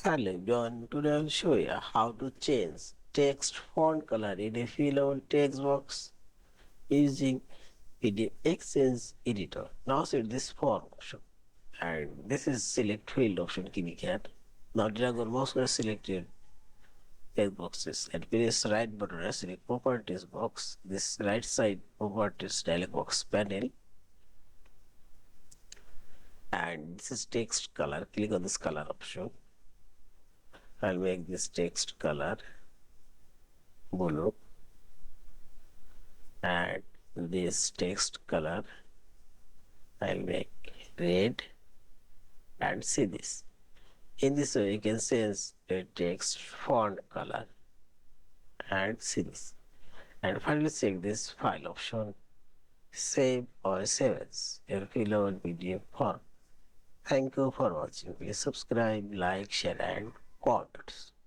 Hello everyone, today I'll show you how to change text font color in a fillable text box using PDF-XChange Editor. Now set this font option and this is select field option click here. Now drag or mouse cursor select your text boxes and press right button and select properties box. This right side properties dialog box panel and this is text color. Click on this color option. I'll make this text color blue and this text color I'll make red and see this. In this way you can change a text font color and see this. And finally check this file option, save or save as your fillable PDF form. Thank you for watching. Please subscribe, like, share and comment.